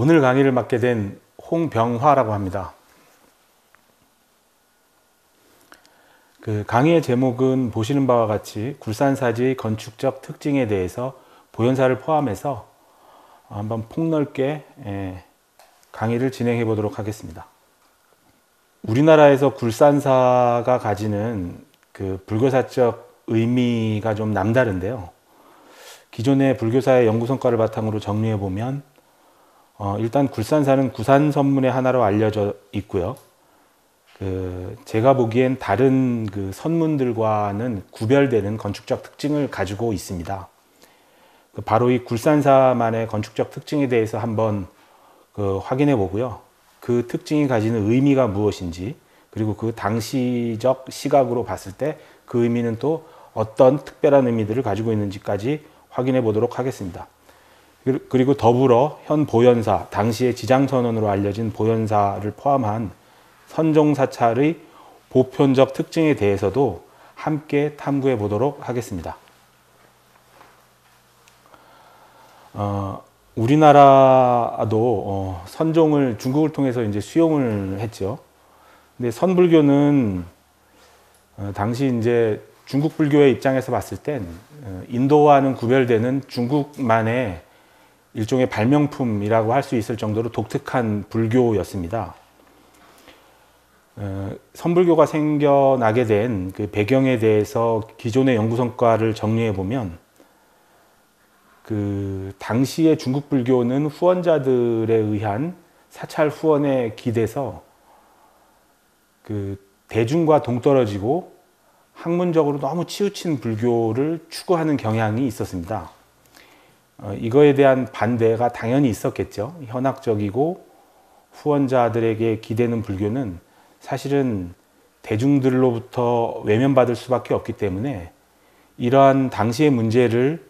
오늘 강의를 맡게 된 홍병화라고 합니다. 그 강의의 제목은 보시는 바와 같이 굴산사지의 건축적 특징에 대해서 보현사를 포함해서 한번 폭넓게 강의를 진행해 보도록 하겠습니다. 우리나라에서 굴산사가 가지는 그 불교사적 의미가 좀 남다른데요. 기존의 불교사의 연구 성과를 바탕으로 정리해 보면 일단 굴산사는 구산 선문의 하나로 알려져 있고요. 제가 보기엔 다른 그 선문들과는 구별되는 건축적 특징을 가지고 있습니다. 바로 이 굴산사만의 건축적 특징에 대해서 한번 확인해 보고요. 그 특징이 가지는 의미가 무엇인지, 그리고 그 당시적 시각으로 봤을 때 그 의미는 또 어떤 특별한 의미들을 가지고 있는지까지 확인해 보도록 하겠습니다. 그리고 더불어 현 보현사, 당시의 지장선언으로 알려진 보현사를 포함한 선종사찰의 보편적 특징에 대해서도 함께 탐구해 보도록 하겠습니다. 우리나라도 선종을 중국을 통해서 이제 수용을 했죠. 근데 선불교는 당시 이제 중국 불교의 입장에서 봤을 땐 인도와는 구별되는 중국만의 일종의 발명품이라고 할 수 있을 정도로 독특한 불교였습니다. 선불교가 생겨나게 된 그 배경에 대해서 기존의 연구 성과를 정리해 보면 그 당시의 중국 불교는 후원자들에 의한 사찰 후원에 기대서 그 대중과 동떨어지고 학문적으로 너무 치우친 불교를 추구하는 경향이 있었습니다. 이거에 대한 반대가 당연히 있었겠죠. 현학적이고 후원자들에게 기대는 불교는 사실은 대중들로부터 외면받을 수밖에 없기 때문에 이러한 당시의 문제를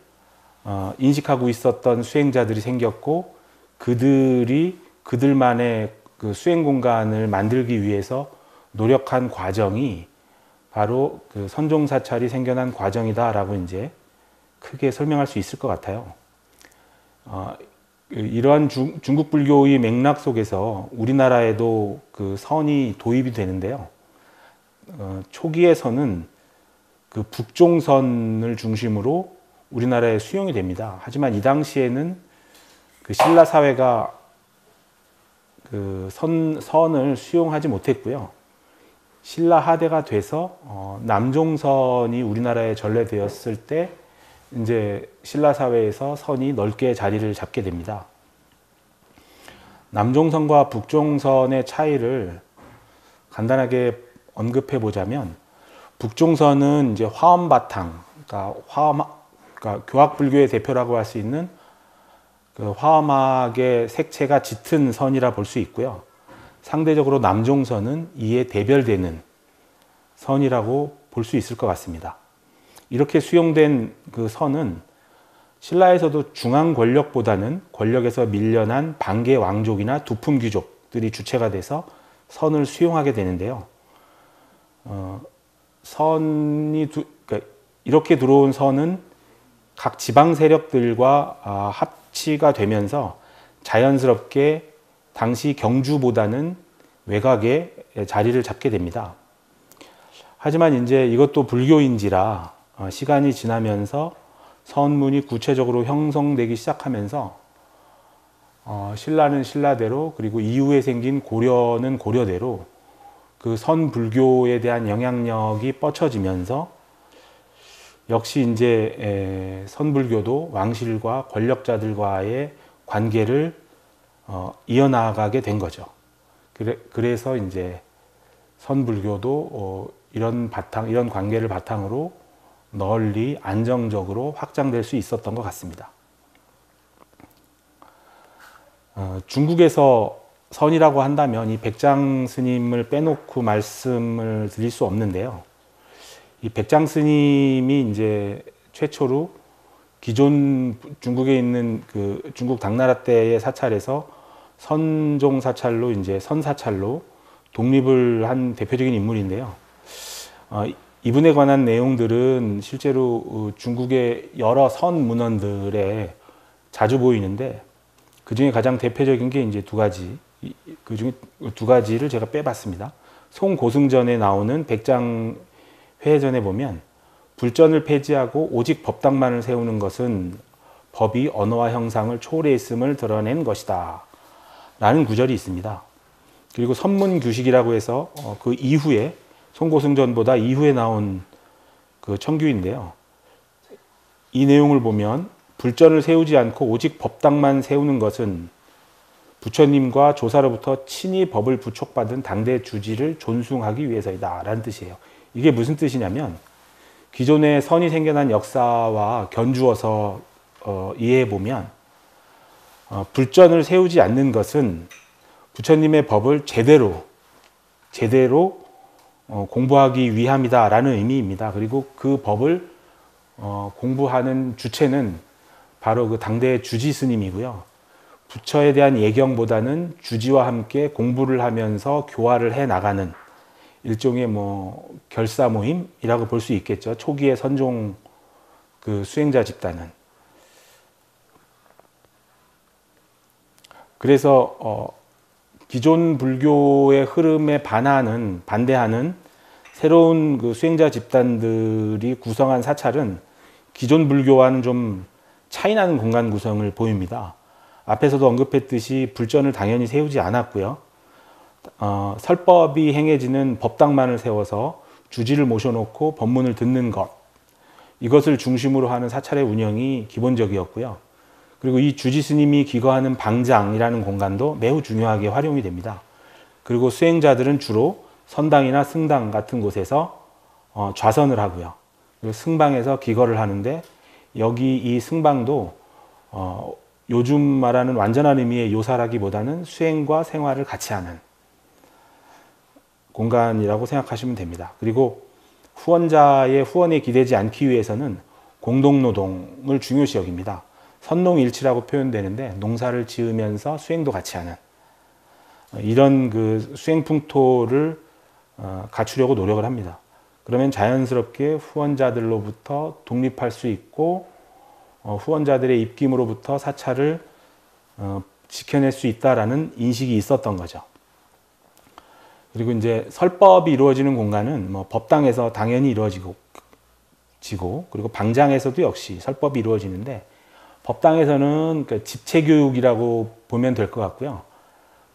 인식하고 있었던 수행자들이 생겼고, 그들이 그들만의 그 수행 공간을 만들기 위해서 노력한 과정이 바로 그 선종사찰이 생겨난 과정이다라고 이제 크게 설명할 수 있을 것 같아요. 이러한 중국 불교의 맥락 속에서 우리나라에도 그 선이 도입이 되는데요. 초기에서는 그 북종선을 중심으로 우리나라에 수용이 됩니다. 하지만 이 당시에는 그 신라 사회가 그 선을 수용하지 못했고요. 신라 하대가 돼서 남종선이 우리나라에 전래되었을 때 이제 신라 사회에서 선이 넓게 자리를 잡게 됩니다. 남종선과 북종선의 차이를 간단하게 언급해 보자면, 북종선은 이제 화엄 바탕, 그러니까 교학 불교의 대표라고 할 수 있는 그 화엄학의 색채가 짙은 선이라 볼 수 있고요. 상대적으로 남종선은 이에 대별되는 선이라고 볼 수 있을 것 같습니다. 이렇게 수용된 그 선은 신라에서도 중앙 권력보다는 권력에서 밀려난 반개 왕족이나 두품 귀족들이 주체가 돼서 선을 수용하게 되는데요. 그러니까 이렇게 들어온 선은 각 지방 세력들과 합치가 되면서 자연스럽게 당시 경주보다는 외곽에 자리를 잡게 됩니다. 하지만 이제 이것도 불교인지라 시간이 지나면서 선문이 구체적으로 형성되기 시작하면서 신라는 신라대로, 그리고 이후에 생긴 고려는 고려대로 그 선불교에 대한 영향력이 뻗쳐지면서 역시 이제 선불교도 왕실과 권력자들과의 관계를 이어나가게 된 거죠. 그래서 이제 선불교도 이런 관계를 바탕으로 널리 안정적으로 확장될 수 있었던 것 같습니다. 중국에서 선이라고 한다면 이 백장 스님을 빼놓고 말씀을 드릴 수 없는데요. 이 백장 스님이 이제 최초로 기존 중국에 있는 그 중국 당나라 때의 사찰에서 선종 사찰로 이제 선사찰로 독립을 한 대표적인 인물인데요. 이분에 관한 내용들은 실제로 중국의 여러 선 문헌들에 자주 보이는데, 그 중에 가장 대표적인 게 이제 두 가지. 그 중에 두 가지를 제가 빼봤습니다. 송고승전에 나오는 백장회전에 보면 불전을 폐지하고 오직 법당만을 세우는 것은 법이 언어와 형상을 초월했음을 드러낸 것이다 라는 구절이 있습니다. 그리고 선문규식이라고 해서 그 이후에 송고승전보다 이후에 나온 그 청규인데요. 이 내용을 보면 불전을 세우지 않고 오직 법당만 세우는 것은 부처님과 조사로부터 친히 법을 부촉받은 당대 주지를 존숭하기 위해서이다 라는 뜻이에요. 이게 무슨 뜻이냐면 기존에 선이 생겨난 역사와 견주어서 이해해 보면 불전을 세우지 않는 것은 부처님의 법을 제대로 공부하기 위함이다 라는 의미입니다. 그리고 그 법을 공부하는 주체는 바로 그 당대의 주지 스님이고요. 부처에 대한 예경보다는 주지와 함께 공부를 하면서 교화를 해 나가는 일종의 결사 모임이라고 볼 수 있겠죠. 초기의 선종 그 수행자 집단은. 그래서 기존 불교의 흐름에 반대하는 새로운 그 수행자 집단들이 구성한 사찰은 기존 불교와는 좀 차이나는 공간 구성을 보입니다. 앞에서도 언급했듯이 불전을 당연히 세우지 않았고요. 설법이 행해지는 법당만을 세워서 주지를 모셔놓고 법문을 듣는 것, 이것을 중심으로 하는 사찰의 운영이 기본적이었고요. 그리고 이 주지 스님이 기거하는 방장이라는 공간도 매우 중요하게 활용이 됩니다. 그리고 수행자들은 주로 선당이나 승당 같은 곳에서 좌선을 하고요. 그리고 승방에서 기거를 하는데 여기 이 승방도 요즘 말하는 완전한 의미의 요사라기보다는 수행과 생활을 같이 하는 공간이라고 생각하시면 됩니다. 그리고 후원자의 후원에 기대지 않기 위해서는 공동노동을 중요시 여깁니다. 선농일치라고 표현되는데 농사를 지으면서 수행도 같이 하는 이런 그 수행 풍토를 갖추려고 노력을 합니다. 그러면 자연스럽게 후원자들로부터 독립할 수 있고 후원자들의 입김으로부터 사찰을 지켜낼 수 있다라는 인식이 있었던 거죠. 그리고 이제 설법이 이루어지는 공간은 법당에서 당연히 이루어지고 그리고 방장에서도 역시 설법이 이루어지는데 법당에서는 그러니까 집체교육이라고 보면 될 것 같고요.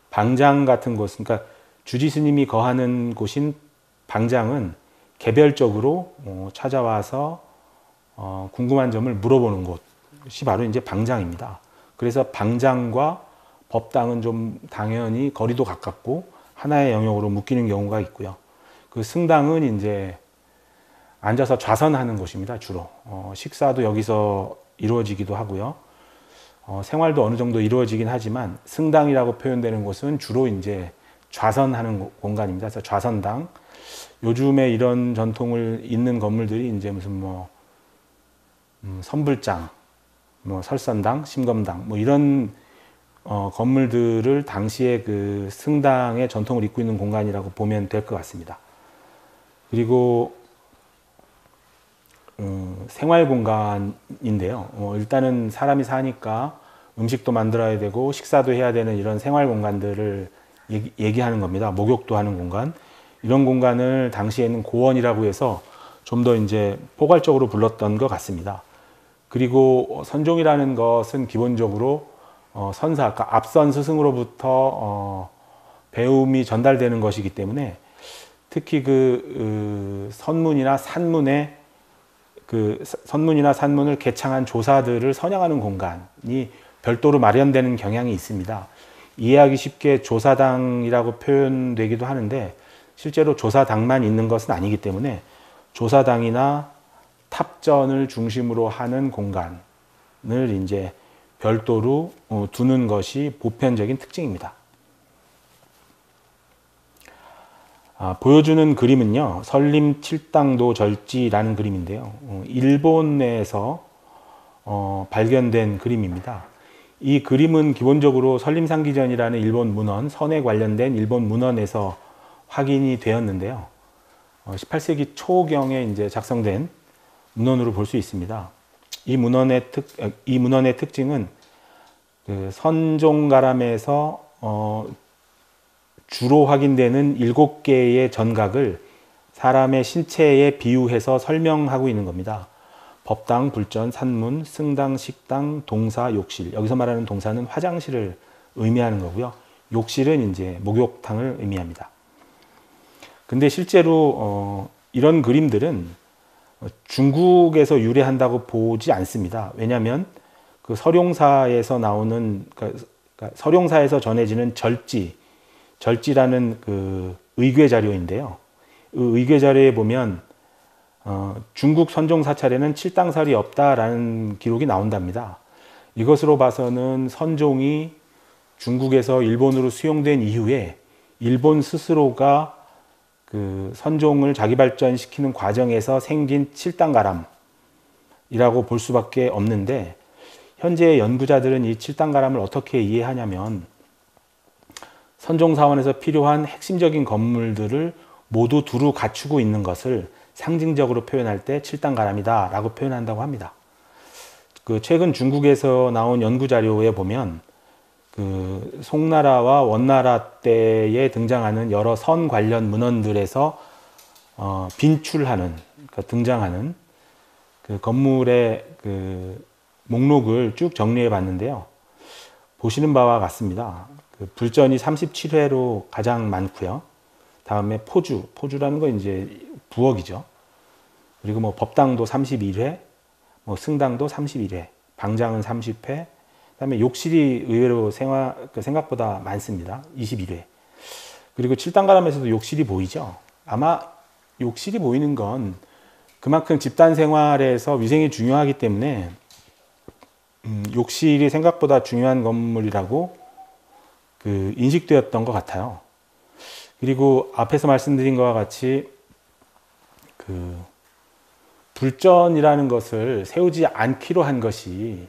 방장 같은 곳, 그러니까 주지 스님이 거하는 곳인 방장은 개별적으로 찾아와서 궁금한 점을 물어보는 곳이 바로 이제 방장입니다. 그래서 방장과 법당은 좀 당연히 거리도 가깝고 하나의 영역으로 묶이는 경우가 있고요. 그 승당은 이제 앉아서 좌선하는 곳입니다. 주로 식사도 여기서 이루어지기도 하고요. 생활도 어느 정도 이루어지긴 하지만 승당이라고 표현되는 곳은 주로 이제 좌선하는 공간입니다. 그래서 좌선당. 요즘에 이런 전통을 잇는 건물들이 이제 무슨 선불장, 설선당, 심검당 이런 건물들을 당시에 그 승당의 전통을 잇고 있는 공간이라고 보면 될 것 같습니다. 그리고 생활 공간인데요. 일단은 사람이 사니까 음식도 만들어야 되고 식사도 해야 되는 이런 생활 공간들을 얘기하는 겁니다. 목욕도 하는 공간. 이런 공간을 당시에는 고원이라고 해서 좀 더 이제 포괄적으로 불렀던 것 같습니다. 그리고 선종이라는 것은 기본적으로 선사, 아까 앞선 스승으로부터 배움이 전달되는 것이기 때문에 특히 그 선문이나 산문을 개창한 조사들을 선양하는 공간이 별도로 마련되는 경향이 있습니다. 이해하기 쉽게 조사당이라고 표현되기도 하는데 실제로 조사당만 있는 것은 아니기 때문에 조사당이나 탑전을 중심으로 하는 공간을 이제 별도로 두는 것이 보편적인 특징입니다. 보여주는 그림은요, 설림 칠당도 절지라는 그림인데요. 일본에서 발견된 그림입니다. 이 그림은 기본적으로 설림상기전이라는 일본 문헌, 선에 관련된 일본 문헌에서 확인이 되었는데요. 18세기 초경에 이제 작성된 문헌으로 볼 수 있습니다. 이 문헌의 특징은 그 선종가람에서 주로 확인되는 7개의 전각을 사람의 신체에 비유해서 설명하고 있는 겁니다. 법당, 불전, 산문, 승당, 식당, 동사, 욕실. 여기서 말하는 동사는 화장실을 의미하는 거고요. 욕실은 이제 목욕탕을 의미합니다. 근데 실제로 이런 그림들은 중국에서 유래한다고 보지 않습니다. 왜냐하면 그 서룡사에서 나오는, 그러니까 서룡사에서 전해지는 절지라는 그 의궤 자료인데요. 그 의궤 자료에 보면 중국 선종 사찰에는 칠당살이 없다라는 기록이 나온답니다. 이것으로 봐서는 선종이 중국에서 일본으로 수용된 이후에 일본 스스로가 그 선종을 자기 발전시키는 과정에서 생긴 칠당가람이라고 볼 수밖에 없는데, 현재 연구자들은 이 칠당가람을 어떻게 이해하냐면 선종사원에서 필요한 핵심적인 건물들을 모두 두루 갖추고 있는 것을 상징적으로 표현할 때 칠당가람이다 라고 표현한다고 합니다. 그 최근 중국에서 나온 연구 자료에 보면 그 송나라와 원나라 때에 등장하는 여러 선 관련 문헌들에서 빈출하는, 그러니까 등장하는 그 건물의 그 목록을 쭉 정리해 봤는데요. 보시는 바와 같습니다. 그 불전이 37회로 가장 많고요. 다음에 포주라는 건 이제 부엌이죠. 그리고 뭐 법당도 31회, 뭐 승당도 31회, 방장은 30회, 그다음에 욕실이 의외로 생각보다 많습니다. 21회. 그리고 칠당가람에서도 욕실이 보이죠. 아마 욕실이 보이는 건 그만큼 집단 생활에서 위생이 중요하기 때문에 욕실이 생각보다 중요한 건물이라고 그 인식되었던 것 같아요. 그리고 앞에서 말씀드린 것과 같이 그 불전이라는 것을 세우지 않기로 한 것이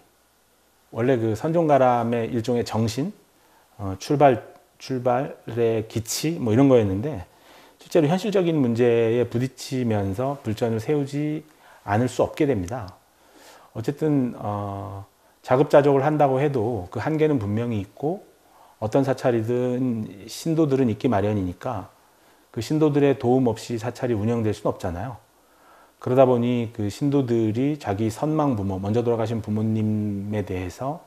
원래 그 선종가람의 일종의 정신, 출발의 기치 뭐 이런 거였는데, 실제로 현실적인 문제에 부딪히면서 불전을 세우지 않을 수 없게 됩니다. 어쨌든 자급자족을 한다고 해도 그 한계는 분명히 있고, 어떤 사찰이든 신도들은 있기 마련이니까 그 신도들의 도움 없이 사찰이 운영될 수는 없잖아요. 그러다 보니 그 신도들이 자기 선망 부모, 먼저 돌아가신 부모님에 대해서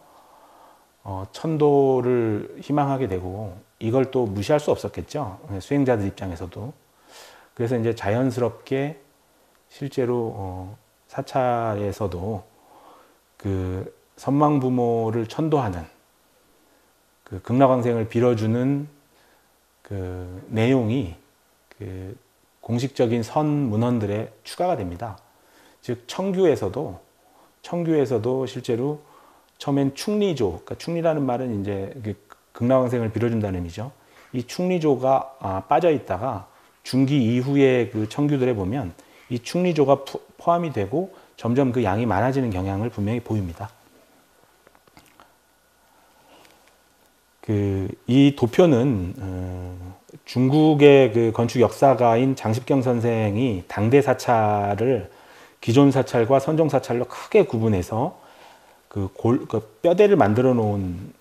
천도를 희망하게 되고, 이걸 또 무시할 수 없었겠죠. 수행자들 입장에서도. 그래서 이제 자연스럽게 실제로 사찰에서도 그 선망 부모를 천도하는 그 극락왕생을 빌어주는 그 내용이 그 공식적인 선 문헌들에 추가가 됩니다. 즉 청규에서도 실제로 처음엔 충리조, 그러니까 충리라는 말은 이제 극락왕생을 빌어준다는 의미죠. 이 충리조가 빠져 있다가 중기 이후에 그 청규들에 보면 이 충리조가 포함이 되고 점점 그 양이 많아지는 경향을 분명히 보입니다. 이 도표는 중국의 그 건축 역사가인 장십경 선생이 당대 사찰을 기존 사찰과 선종 사찰로 크게 구분해서 그 뼈대를 만들어 놓은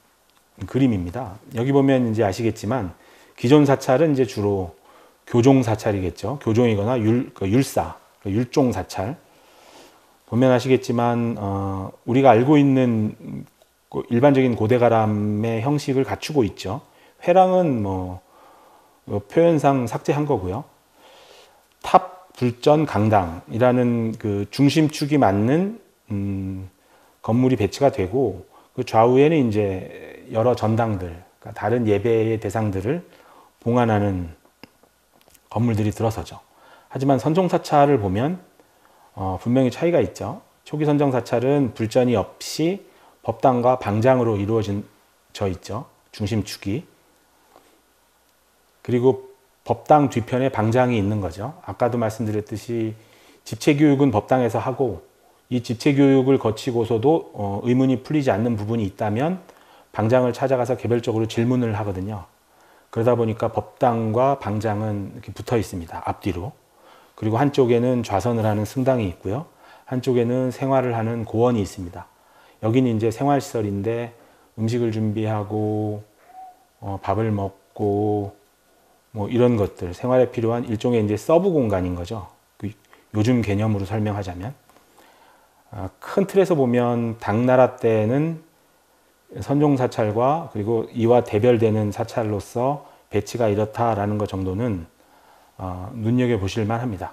그림입니다. 여기 보면 이제 아시겠지만 기존 사찰은 이제 주로 교종 사찰이겠죠. 교종이거나 율사, 율종 사찰. 보면 아시겠지만 우리가 알고 있는 일반적인 고대가람의 형식을 갖추고 있죠. 회랑은 뭐 표현상 삭제한 거고요. 탑, 불전, 강당이라는 그 중심축이 맞는 건물이 배치가 되고, 그 좌우에는 이제 여러 전당들, 그러니까 다른 예배의 대상들을 봉안하는 건물들이 들어서죠. 하지만 선종사찰을 보면 분명히 차이가 있죠. 초기 선종사찰은 불전이 없이 법당과 방장으로 이루어져 있죠. 중심축이. 그리고 법당 뒤편에 방장이 있는 거죠. 아까도 말씀드렸듯이 집체교육은 법당에서 하고, 이 집체교육을 거치고서도 의문이 풀리지 않는 부분이 있다면 방장을 찾아가서 개별적으로 질문을 하거든요. 그러다 보니까 법당과 방장은 이렇게 붙어 있습니다. 앞뒤로. 그리고 한쪽에는 좌선을 하는 승당이 있고요. 한쪽에는 생활을 하는 고원이 있습니다. 여기는 이제 생활시설인데 음식을 준비하고 밥을 먹고 뭐 이런 것들, 생활에 필요한 일종의 이제 서브 공간인 거죠. 요즘 개념으로 설명하자면 큰 틀에서 보면 당나라 때는 선종 사찰과 그리고 이와 대별되는 사찰로서 배치가 이렇다라는 것 정도는 눈여겨 보실 만합니다.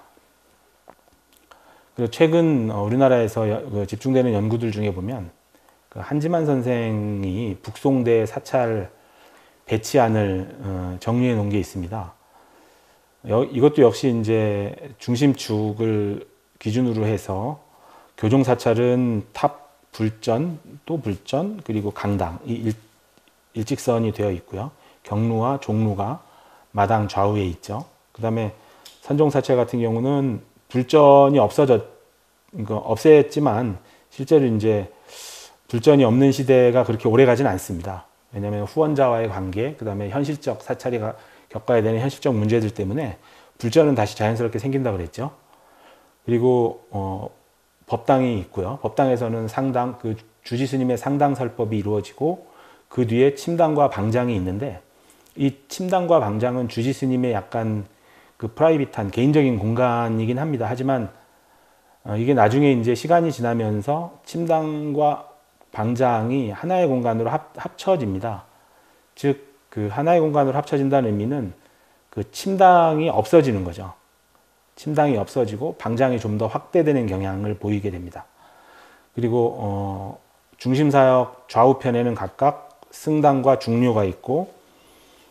그리고 최근 우리나라에서 집중되는 연구들 중에 보면 한지만 선생이 북송대 사찰 배치안을 정리해 놓은 게 있습니다. 이것도 역시 이제 중심축을 기준으로 해서 교종 사찰은 탑, 불전, 또 불전, 그리고 강당 이 일직선이 되어 있고요. 경루와 종루가 마당 좌우에 있죠. 그 다음에 선종 사찰 같은 경우는 불전이 없앴지만 실제로 이제 불전이 없는 시대가 그렇게 오래 가진 않습니다. 왜냐하면 후원자와의 관계, 그 다음에 현실적 사찰이 겪어야 되는 현실적 문제들 때문에 불전은 다시 자연스럽게 생긴다 그랬죠. 그리고 법당이 있고요. 법당에서는 상당, 그 주지 스님의 상당 설법이 이루어지고 그 뒤에 침당과 방장이 있는데 이 침당과 방장은 주지 스님의 약간 그 프라이빗한 개인적인 공간이긴 합니다. 하지만 이게 나중에 이제 시간이 지나면서 침당과 방장이 하나의 공간으로 합쳐집니다. 즉, 그 하나의 공간으로 합쳐진다는 의미는 그 침당이 없어지는 거죠. 침당이 없어지고 방장이 좀 더 확대되는 경향을 보이게 됩니다. 그리고 중심사역 좌우편에는 각각 승당과 중료가 있고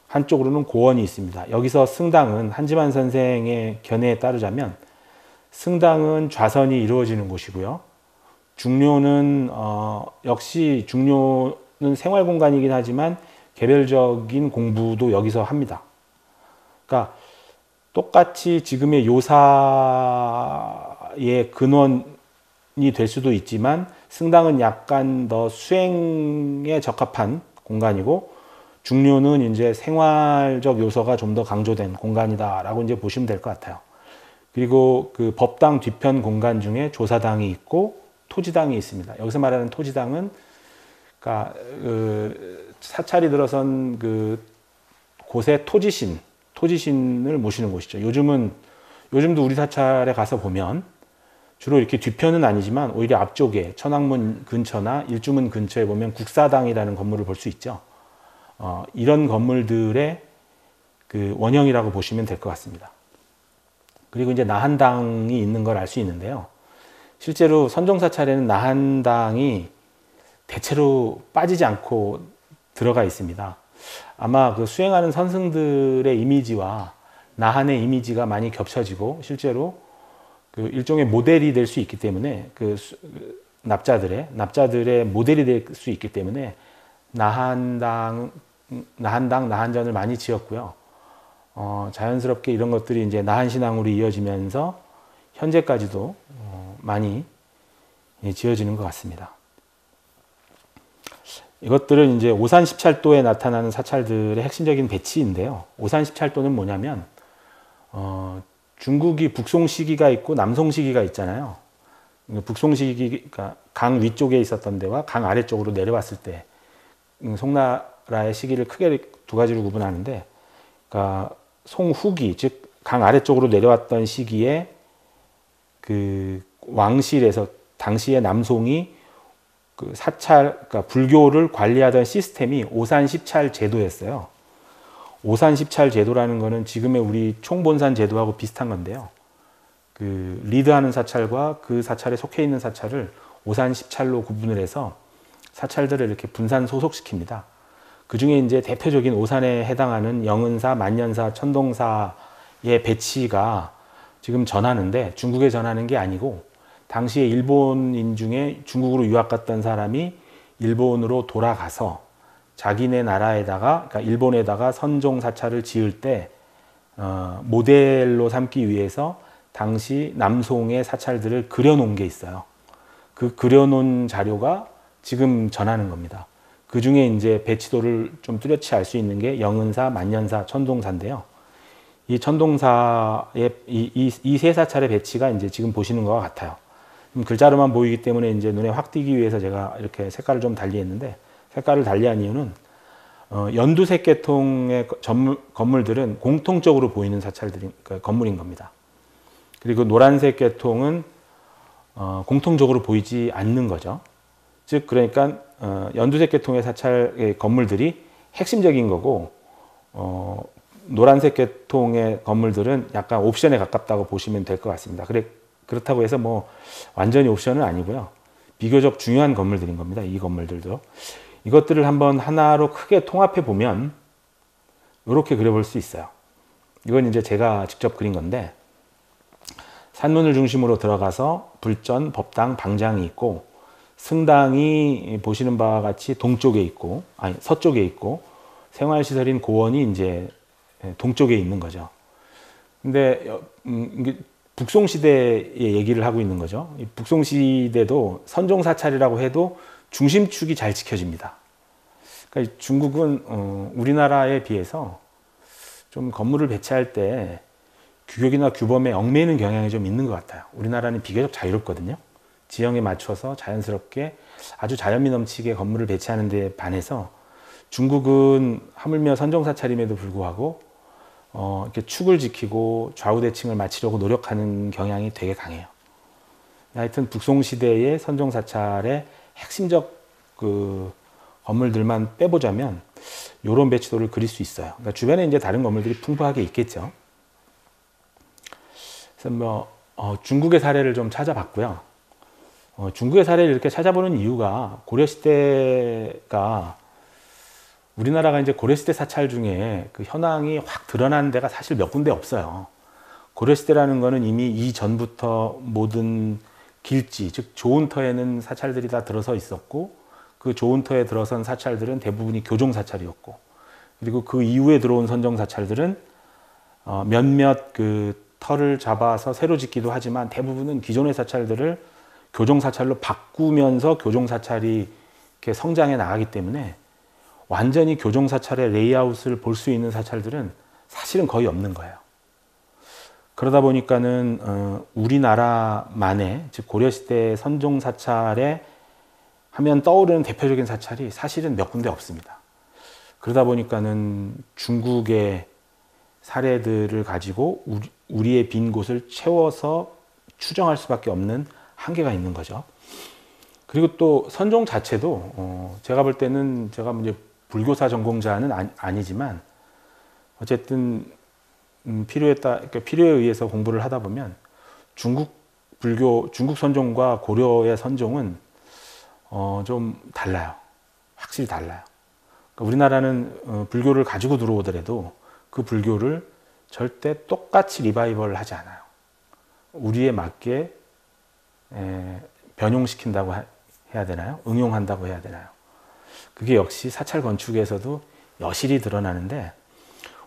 한쪽으로는 고원이 있습니다. 여기서 승당은 한지만 선생의 견해에 따르자면 승당은 좌선이 이루어지는 곳이고요. 중료는 역시 중료는 생활 공간이긴 하지만 개별적인 공부도 여기서 합니다. 그러니까 똑같이 지금의 요사의 근원이 될 수도 있지만 승당은 약간 더 수행에 적합한 공간이고 중료는 이제 생활적 요소가 좀 더 강조된 공간이다라고 이제 보시면 될 것 같아요. 그리고 그 법당 뒤편 공간 중에 조사당이 있고 토지당이 있습니다. 여기서 말하는 토지당은 그러니까 사찰이 들어선 그 곳의 토지신을 모시는 곳이죠. 요즘도 우리 사찰에 가서 보면 주로 이렇게 뒤편은 아니지만 오히려 앞쪽에 천왕문 근처나 일주문 근처에 보면 국사당이라는 건물을 볼 수 있죠. 이런 건물들의 그 원형이라고 보시면 될 것 같습니다. 그리고 이제 나한당이 있는 걸 알 수 있는데요. 실제로 선종사찰에는 나한당이 대체로 빠지지 않고 들어가 있습니다. 아마 그 수행하는 선승들의 이미지와 나한의 이미지가 많이 겹쳐지고 실제로 그 일종의 모델이 될 수 있기 때문에 그 납자들의 모델이 될 수 있기 때문에 나한당, 나한전을 많이 지었고요. 자연스럽게 이런 것들이 이제 나한신앙으로 이어지면서 현재까지도 많이 지어지는 것 같습니다. 이것들은 이제 오산십찰도에 나타나는 사찰들의 핵심적인 배치인데요. 오산십찰도는 뭐냐면 중국이 북송 시기가 있고 남송 시기가 있잖아요. 북송 시기가 강 위쪽에 있었던 데와 강 아래쪽으로 내려왔을 때 송나라의 시기를 크게 두 가지로 구분하는데, 그러니까 송후기, 즉 강 아래쪽으로 내려왔던 시기에 그 왕실에서 당시의 남송이 그 사찰, 그러니까 불교를 관리하던 시스템이 오산십찰 제도였어요. 오산십찰 제도라는 거는 지금의 우리 총본산 제도하고 비슷한 건데요. 그 리드하는 사찰과 그 사찰에 속해 있는 사찰을 오산십찰로 구분을 해서 사찰들을 이렇게 분산 소속시킵니다. 그 중에 이제 대표적인 오산에 해당하는 영은사, 만년사, 천동사의 배치가 지금 전하는데 중국에 전하는 게 아니고 당시에 일본인 중에 중국으로 유학 갔던 사람이 일본으로 돌아가서 자기네 나라에다가, 그러니까 일본에다가 선종 사찰을 지을 때 모델로 삼기 위해서 당시 남송의 사찰들을 그려놓은 게 있어요. 그 그려놓은 자료가 지금 전하는 겁니다. 그 중에 이제 배치도를 좀 뚜렷이 알 수 있는 게 영은사, 만년사, 천동사인데요. 이 천동사의 이 세 사찰의 배치가 이제 지금 보시는 것과 같아요. 글자로만 보이기 때문에 이제 눈에 확 띄기 위해서 제가 이렇게 색깔을 좀 달리 했는데 색깔을 달리한 이유는 연두색 계통의 건물들은 공통적으로 보이는 사찰들인 그러니까 건물인 겁니다. 그리고 노란색 계통은 공통적으로 보이지 않는 거죠. 즉 그러니까 연두색 계통의 사찰의 건물들이 핵심적인 거고 노란색 계통의 건물들은 약간 옵션에 가깝다고 보시면 될 것 같습니다. 그렇다고 해서 뭐 완전히 옵션은 아니고요. 비교적 중요한 건물들인 겁니다. 이 건물들도. 이것들을 한번 하나로 크게 통합해 보면 이렇게 그려볼 수 있어요. 이건 이제 제가 직접 그린 건데 산문을 중심으로 들어가서 불전, 법당, 방장이 있고 승당이 보시는 바와 같이 동쪽에 있고 서쪽에 있고 생활시설인 고원이 이제 동쪽에 있는 거죠. 근데 이게 북송시대의 얘기를 하고 있는 거죠. 이 북송시대도 선종사찰이라고 해도 중심축이 잘 지켜집니다. 그러니까 중국은 우리나라에 비해서 좀 건물을 배치할 때 규격이나 규범에 얽매이는 경향이 좀 있는 것 같아요. 우리나라는 비교적 자유롭거든요. 지형에 맞춰서 자연스럽게 아주 자연미 넘치게 건물을 배치하는 데 반해서 중국은 하물며 선종사찰임에도 불구하고 이렇게 축을 지키고 좌우대칭을 맞추려고 노력하는 경향이 되게 강해요. 하여튼 북송시대의 선종사찰의 핵심적 그 건물들만 빼보자면 이런 배치도를 그릴 수 있어요. 그러니까 주변에 이제 다른 건물들이 풍부하게 있겠죠. 그래서 뭐 중국의 사례를 좀 찾아봤고요. 중국의 사례를 이렇게 찾아보는 이유가 고려시대가 우리나라가 이제 고려시대 사찰 중에 그 현황이 확 드러나는 데가 사실 몇 군데 없어요. 고려시대라는 거는 이미 이전부터 모든 길지, 즉 좋은 터에는 사찰들이 다 들어서 있었고 그 좋은 터에 들어선 사찰들은 대부분이 교종 사찰이었고 그리고 그 이후에 들어온 선정 사찰들은 몇몇 그 터를 잡아서 새로 짓기도 하지만 대부분은 기존의 사찰들을 교종 사찰로 바꾸면서 교종 사찰이 이렇게 성장해 나가기 때문에 완전히 교종 사찰의 레이아웃을 볼 수 있는 사찰들은 사실은 거의 없는 거예요. 그러다 보니까는 우리나라만의 즉 고려시대 선종 사찰에 하면 떠오르는 대표적인 사찰이 사실은 몇 군데 없습니다. 그러다 보니까는 중국의 사례들을 가지고 우리의 빈 곳을 채워서 추정할 수밖에 없는 한계가 있는 거죠. 그리고 또 선종 자체도 제가 볼 때는 제가 이제 불교사 전공자는 아니지만 어쨌든 그러니까 필요에 의해서 공부를 하다 보면 중국 선종과 고려의 선종은 좀 달라요. 확실히 달라요. 그러니까 우리나라는 불교를 가지고 들어오더라도 그 불교를 절대 똑같이 리바이벌을 하지 않아요. 우리에 맞게 변용시킨다고 해야 되나요? 응용한다고 해야 되나요? 그게 역시 사찰 건축에서도 여실히 드러나는데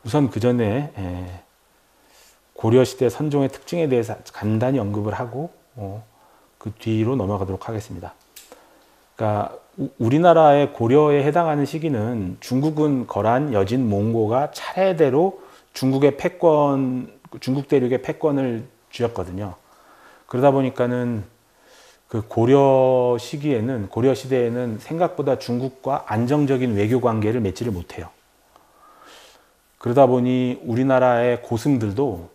우선 그 전에 고려시대 선종의 특징에 대해서 간단히 언급을 하고 그 뒤로 넘어가도록 하겠습니다. 그러니까 우리나라의 고려에 해당하는 시기는 중국은 거란, 여진, 몽고가 차례대로 중국 대륙의 패권을 쥐었거든요. 그러다 보니까는 그 고려 시대에는 생각보다 중국과 안정적인 외교 관계를 맺지를 못해요. 그러다 보니 우리나라의 고승들도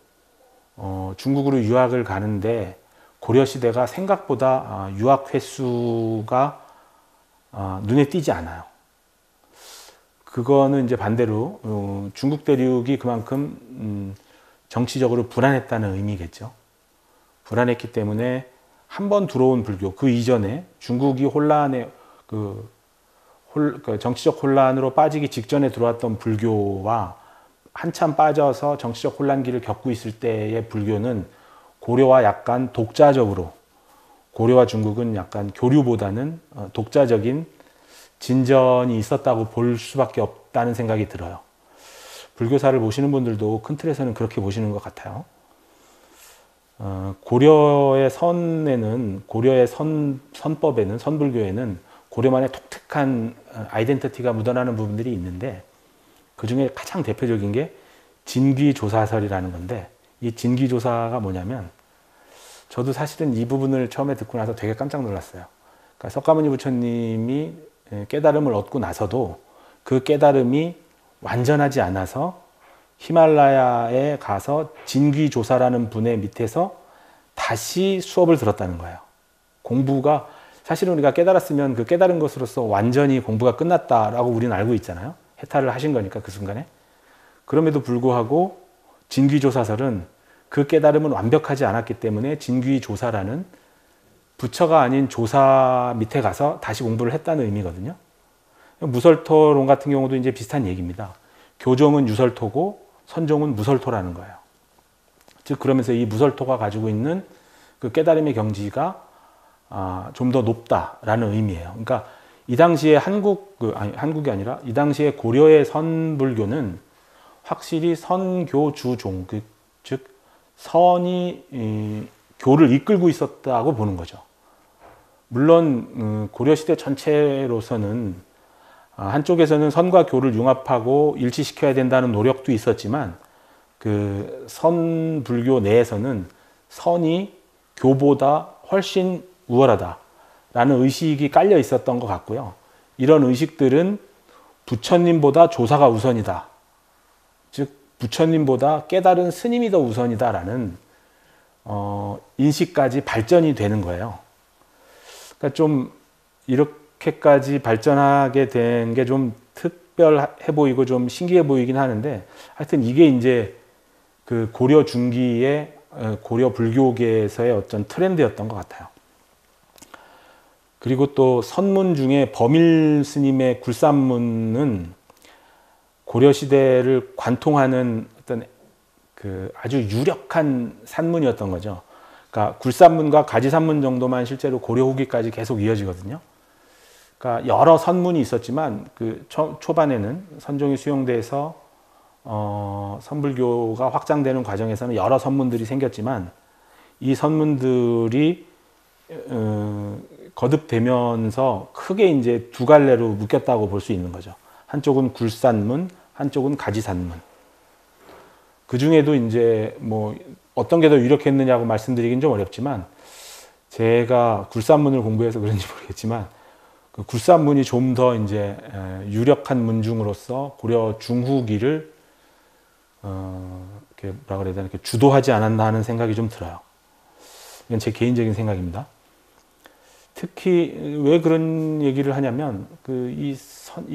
중국으로 유학을 가는데 고려 시대가 생각보다 유학 횟수가 눈에 띄지 않아요. 그거는 이제 반대로 중국 대륙이 그만큼 정치적으로 불안했다는 의미겠죠. 불안했기 때문에 한 번 들어온 불교, 그 이전에 중국이 정치적 혼란으로 빠지기 직전에 들어왔던 불교와 한참 빠져서 정치적 혼란기를 겪고 있을 때의 불교는 고려와 약간 독자적으로, 고려와 중국은 약간 교류보다는 독자적인 진전이 있었다고 볼 수밖에 없다는 생각이 들어요. 불교사를 보시는 분들도 큰 틀에서는 그렇게 보시는 것 같아요. 고려의 선법에는, 선불교에는 고려만의 독특한 아이덴티티가 묻어나는 부분들이 있는데 그 중에 가장 대표적인 게 진귀조사설이라는 건데 이 진귀조사가 뭐냐면 저도 사실은 이 부분을 처음에 듣고 나서 되게 깜짝 놀랐어요. 그러니까 석가모니 부처님이 깨달음을 얻고 나서도 그 깨달음이 완전하지 않아서 히말라야에 가서 진귀조사라는 분의 밑에서 다시 수업을 들었다는 거예요. 공부가 사실은 우리가 깨달았으면 그 깨달은 것으로서 완전히 공부가 끝났다라고 우리는 알고 있잖아요. 해탈을 하신 거니까 그 순간에. 그럼에도 불구하고 진귀조사설은 그 깨달음은 완벽하지 않았기 때문에 진귀조사라는 부처가 아닌 조사 밑에 가서 다시 공부를 했다는 의미거든요. 무설토론 같은 경우도 이제 비슷한 얘기입니다. 교종은 유설토고 선종은 무설토라는 거예요. 즉 그러면서 이 무설토가 가지고 있는 그 깨달음의 경지가 좀 더 높다라는 의미예요. 그러니까 이 당시에 한국이 아니라 이 당시에 고려의 선불교는 확실히 선교주종, 즉 선이 교를 이끌고 있었다고 보는 거죠. 물론 고려시대 전체로서는 한쪽에서는 선과 교를 융합하고 일치시켜야 된다는 노력도 있었지만 그 선불교 내에서는 선이 교보다 훨씬 우월하다라는 의식이 깔려 있었던 것 같고요. 이런 의식들은 부처님보다 조사가 우선이다. 즉 부처님보다 깨달은 스님이 더 우선이다라는 인식까지 발전이 되는 거예요. 그러니까 좀 이렇게까지 발전하게 된 게 좀 특별해 보이고 좀 신기해 보이긴 하는데 하여튼 이게 이제 그 고려 중기의 고려 불교계에서의 어떤 트렌드였던 것 같아요. 그리고 또 선문 중에 범일 스님의 굴산문은 고려 시대를 관통하는 어떤 그 아주 유력한 산문이었던 거죠. 그러니까 굴산문과 가지산문 정도만 실제로 고려 후기까지 계속 이어지거든요. 그러니까 여러 선문이 있었지만 그 초반에는 선종이 수용돼서 선불교가 확장되는 과정에서는 여러 선문들이 생겼지만 이 선문들이 거듭되면서 크게 이제 두 갈래로 묶였다고 볼 수 있는 거죠. 한쪽은 굴산문, 한쪽은 가지산문. 그 중에도 이제 뭐 어떤 게 더 유력했느냐고 말씀드리긴 좀 어렵지만 제가 굴산문을 공부해서 그런지 모르겠지만 그 굴산문이 좀 더 이제 유력한 문중으로서 고려 중후기를 이렇게 뭐라 그래야 되나, 이렇게 주도하지 않았나 하는 생각이 좀 들어요. 이건 제 개인적인 생각입니다. 특히 왜 그런 얘기를 하냐면 이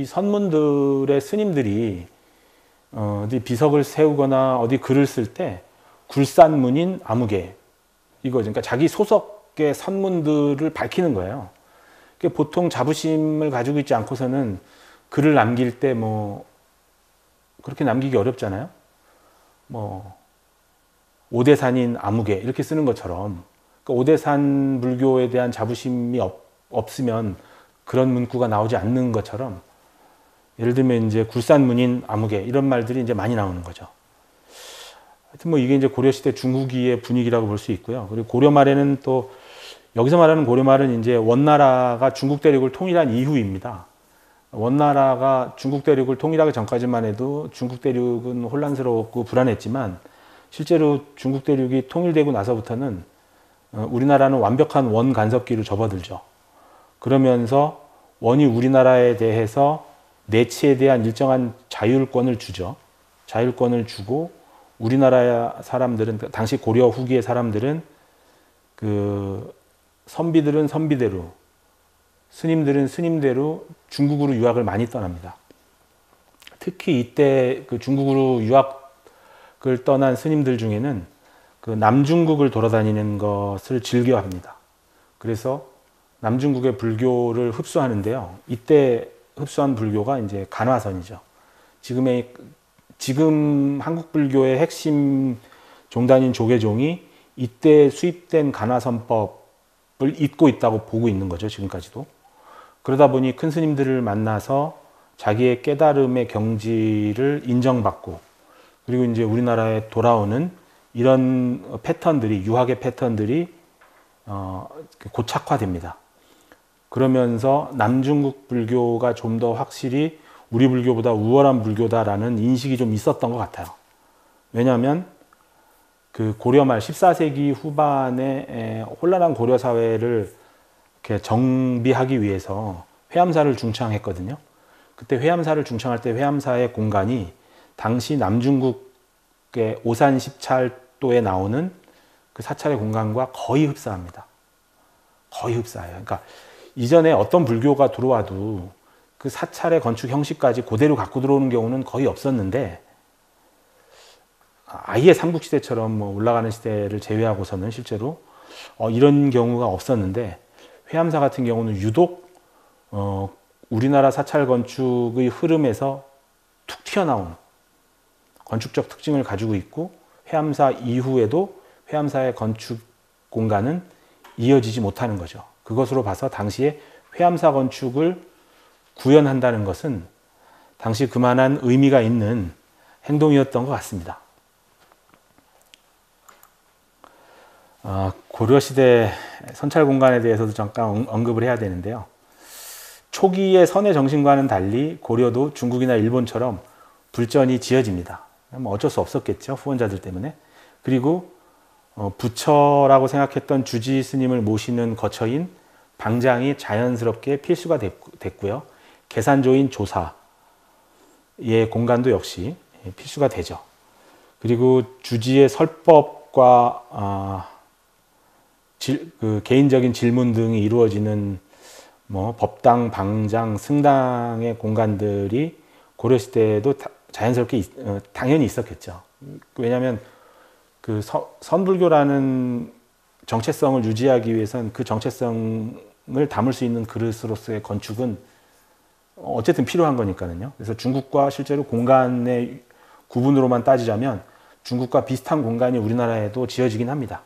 선문들의 스님들이 어디 비석을 세우거나 어디 글을 쓸 때 굴산문인 아무개 이거죠. 그러니까 자기 소속의 선문들을 밝히는 거예요. 보통 자부심을 가지고 있지 않고서는 글을 남길 때 뭐 그렇게 남기기 어렵잖아요. 뭐 오대산인 아무개 이렇게 쓰는 것처럼 그러니까 오대산 불교에 대한 자부심이 없으면 그런 문구가 나오지 않는 것처럼 예를 들면 이제 굴산문인 아무개 이런 말들이 이제 많이 나오는 거죠. 하여튼 뭐 이게 이제 고려시대 중후기의 분위기라고 볼 수 있고요. 그리고 고려 말에는 또 여기서 말하는 고려 말은 이제 원나라가 중국 대륙을 통일한 이후입니다. 원나라가 중국 대륙을 통일하기 전까지만 해도 중국 대륙은 혼란스럽고 불안했지만 실제로 중국 대륙이 통일되고 나서부터는 우리나라는 완벽한 원 간섭기로 접어들죠. 그러면서 원이 우리나라에 대해서 내치에 대한 일정한 자율권을 주죠. 자율권을 주고 우리나라 사람들은 당시 고려 후기의 사람들은 그 선비들은 선비대로 스님들은 스님대로 중국으로 유학을 많이 떠납니다. 특히 이때 그 중국으로 유학을 떠난 스님들 중에는 그 남중국을 돌아다니는 것을 즐겨합니다. 그래서 남중국의 불교를 흡수하는데요. 이때 흡수한 불교가 이제 간화선이죠. 지금 한국 불교의 핵심 종단인 조계종이 이때 수입된 간화선법을 잇고 있다고 보고 있는 거죠. 지금까지도. 그러다 보니 큰 스님들을 만나서 자기의 깨달음의 경지를 인정받고 그리고 이제 우리나라에 돌아오는 이런 패턴들이 유학의 패턴들이 고착화됩니다. 그러면서 남중국 불교가 좀 더 확실히 우리 불교보다 우월한 불교다라는 인식이 좀 있었던 것 같아요. 왜냐하면 그 고려 말 14세기 후반에 혼란한 고려 사회를 이렇게 정비하기 위해서 회암사를 중창했거든요. 그때 회암사를 중창할 때 회암사의 공간이 당시 남중국의 오산 10찰도에 나오는 그 사찰의 공간과 거의 흡사합니다. 거의 흡사해요. 그러니까 이전에 어떤 불교가 들어와도 그 사찰의 건축 형식까지 그대로 갖고 들어오는 경우는 거의 없었는데, 아예 삼국시대처럼 뭐 올라가는 시대를 제외하고서는 실제로 이런 경우가 없었는데, 회암사 같은 경우는 유독 우리나라 사찰 건축의 흐름에서 툭 튀어나온 건축적 특징을 가지고 있고, 회암사 이후에도 회암사의 건축 공간은 이어지지 못하는 거죠. 그것으로 봐서 당시에 회암사 건축을 구현한다는 것은 당시 그만한 의미가 있는 행동이었던 것 같습니다. 고려시대 선찰 공간에 대해서도 잠깐 언급을 해야 되는데요. 초기의 선의 정신과는 달리 고려도 중국이나 일본처럼 불전이 지어집니다. 뭐 어쩔 수 없었겠죠, 후원자들 때문에. 그리고 부처라고 생각했던 주지 스님을 모시는 거처인 방장이 자연스럽게 필수가 됐고요. 계산조인 조사의 공간도 역시 필수가 되죠. 그리고 주지의 설법과 그 개인적인 질문 등이 이루어지는 뭐 법당, 방장, 승당의 공간들이 고려시대에도 자연스럽게 당연히 있었겠죠. 왜냐하면 그 선불교라는 정체성을 유지하기 위해서는 그 정체성을 담을 수 있는 그릇으로서의 건축은 어쨌든 필요한 거니까요. 그래서 중국과 실제로 공간의 구분으로만 따지자면 중국과 비슷한 공간이 우리나라에도 지어지긴 합니다.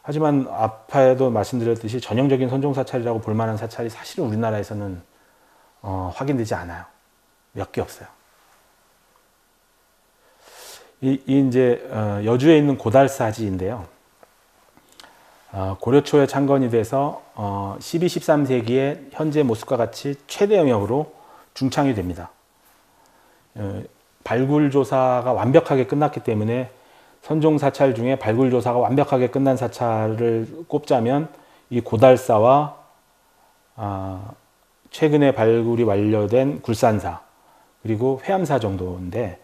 하지만 앞에도 말씀드렸듯이 전형적인 선종사찰이라고 볼 만한 사찰이 사실은 우리나라에서는 확인되지 않아요. 몇 개 없어요. 이제 여주에 있는 고달사지인데요. 고려 초에 창건이 돼서 12, 13세기에 현재 모습과 같이 최대 영역으로 중창이 됩니다. 발굴조사가 완벽하게 끝났기 때문에 선종사찰 중에 발굴조사가 완벽하게 끝난 사찰을 꼽자면 이 고달사와 최근에 발굴이 완료된 굴산사 그리고 회암사 정도인데,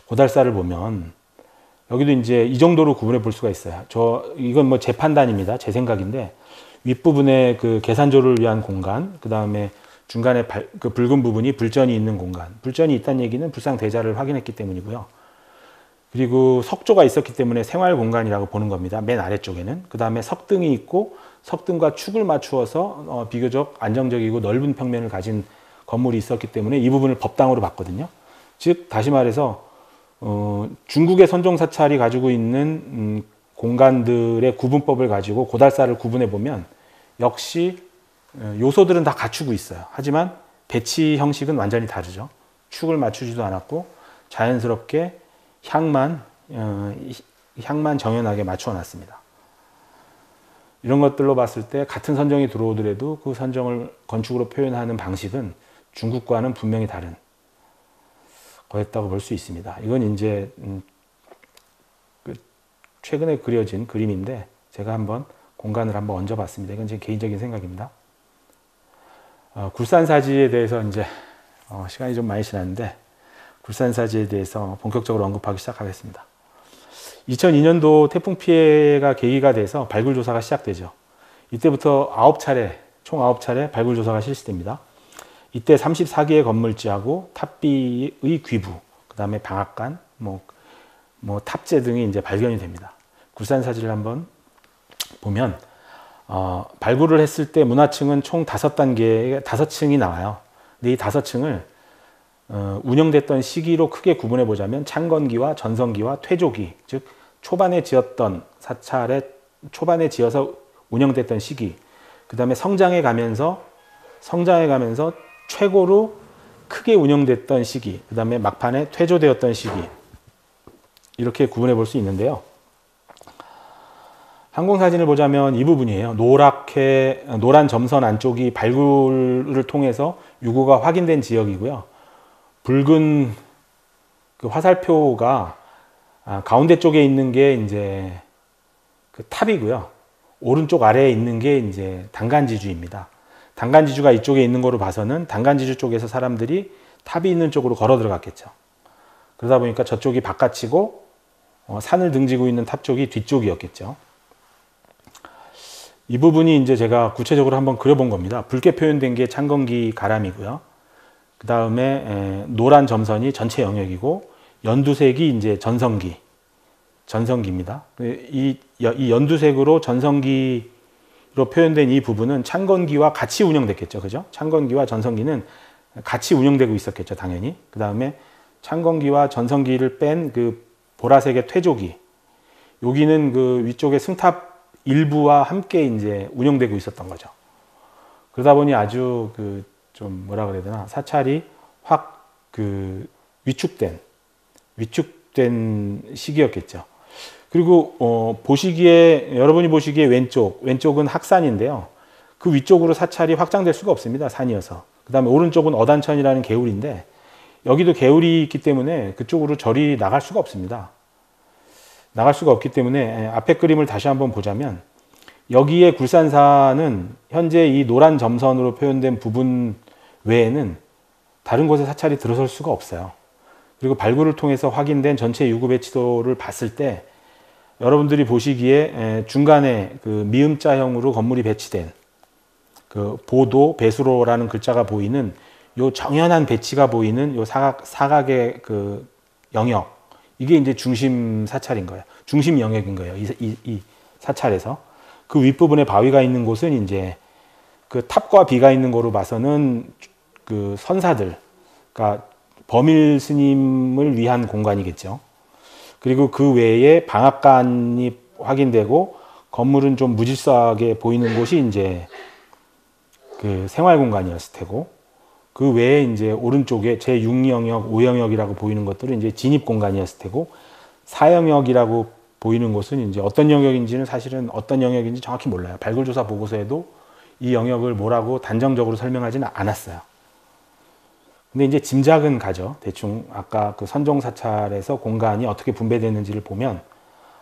고달사를 보면 여기도 이제 이 정도로 구분해 볼 수가 있어요. 이건 뭐 제 판단입니다. 제 생각인데, 윗부분에 그 계산조를 위한 공간, 그 다음에 중간에 그 붉은 부분이 불전이 있는 공간. 불전이 있다는 얘기는 불상대자를 확인했기 때문이고요. 그리고 석조가 있었기 때문에 생활 공간이라고 보는 겁니다. 맨 아래쪽에는. 그 다음에 석등이 있고 석등과 축을 맞추어서 비교적 안정적이고 넓은 평면을 가진 건물이 있었기 때문에 이 부분을 법당으로 봤거든요. 즉 다시 말해서 중국의 선종사찰이 가지고 있는 공간들의 구분법을 가지고 고달사를 구분해 보면 역시 요소들은 다 갖추고 있어요. 하지만 배치 형식은 완전히 다르죠. 축을 맞추지도 않았고 자연스럽게 향만 정연하게 맞추어 놨습니다. 이런 것들로 봤을 때 같은 선정이 들어오더라도 그 선정을 건축으로 표현하는 방식은 중국과는 분명히 다른 거였다고 볼 수 있습니다. 이건 이제 최근에 그려진 그림인데 제가 한번 공간을 한번 얹어봤습니다. 이건 제 개인적인 생각입니다. 굴산사지에 대해서 이제 시간이 좀 많이 지났는데 굴산사지에 대해서 본격적으로 언급하기 시작하겠습니다. 2002년도 태풍 피해가 계기가 돼서 발굴조사가 시작되죠. 이때부터 총 9차례 발굴조사가 실시됩니다. 이때 34개의 건물지하고 탑비의 귀부, 그 다음에 방앗간, 탑재 등이 이제 발견이 됩니다. 굴산사지를 한번 보면 발굴을 했을 때 문화층은 총 5단계, 5층이 나와요. 근데 이 5층을 운영됐던 시기로 크게 구분해 보자면 창건기와 전성기와 퇴조기, 즉 초반에 지었던 사찰에 초반에 지어서 운영됐던 시기, 그 다음에 성장해 가면서 최고로 크게 운영됐던 시기, 그 다음에 막판에 퇴조되었던 시기, 이렇게 구분해 볼 수 있는데요. 항공사진을 보자면 이 부분이에요. 노란 점선 안쪽이 발굴을 통해서 유고가 확인된 지역이고요. 붉은 그 화살표가 가운데 쪽에 있는 게 이제 그 탑이고요. 오른쪽 아래에 있는 게 이제 단간지주입니다. 단간지주가 이쪽에 있는 거로 봐서는 단간지주 쪽에서 사람들이 탑이 있는 쪽으로 걸어 들어갔겠죠. 그러다 보니까 저쪽이 바깥이고 산을 등지고 있는 탑 쪽이 뒤쪽이었겠죠. 이 부분이 이제 제가 구체적으로 한번 그려본 겁니다. 붉게 표현된 게 창건기 가람이고요. 그 다음에 노란 점선이 전체 영역이고 연두색이 이제 전성기입니다. 이 연두색으로 전성기로 표현된 이 부분은 창건기와 같이 운영됐겠죠. 그죠? 창건기와 전성기는 같이 운영되고 있었겠죠. 당연히. 그 다음에 창건기와 전성기를 뺀 그 보라색의 퇴조기. 여기는 그 위쪽에 승탑 일부와 함께 이제 운영되고 있었던 거죠. 그러다 보니 아주 그 좀 뭐라 그래야 되나 사찰이 확 그 위축된 시기였겠죠. 그리고 보시기에 여러분이 보시기에 왼쪽은 학산인데요. 그 위쪽으로 사찰이 확장될 수가 없습니다. 산이어서. 그 다음에 오른쪽은 어단천이라는 개울인데 여기도 개울이 있기 때문에 그쪽으로 절이 나갈 수가 없습니다. 나갈 수가 없기 때문에 앞에 그림을 다시 한번 보자면 여기에 굴산사는 현재 이 노란 점선으로 표현된 부분 외에는 다른 곳에 사찰이 들어설 수가 없어요. 그리고 발굴을 통해서 확인된 전체 유구 배치도를 봤을 때 여러분들이 보시기에 중간에 그 미음자형으로 건물이 배치된 그 보도 배수로라는 글자가 보이는 요 정연한 배치가 보이는 요 사각의 그 영역, 이게 이제 중심 사찰인 거예요. 중심 영역인 거예요. 이 사찰에서 그 윗부분에 바위가 있는 곳은 이제 그 탑과 비가 있는 거로 봐서는 그 선사들, 그러니까 범일 스님을 위한 공간이겠죠. 그리고 그 외에 방앗간이 확인되고 건물은 좀 무질서하게 보이는 곳이 이제 그 생활 공간이었을 테고, 그 외에 이제 오른쪽에 제6영역, 5영역이라고 보이는 것들은 이제 진입 공간이었을 테고, 4영역이라고 보이는 곳은 이제 어떤 영역인지는 사실은 어떤 영역인지 정확히 몰라요. 발굴조사 보고서에도 이 영역을 뭐라고 단정적으로 설명하지는 않았어요. 근데 이제 짐작은 가죠. 대충 아까 그 선종사찰에서 공간이 어떻게 분배됐는지를 보면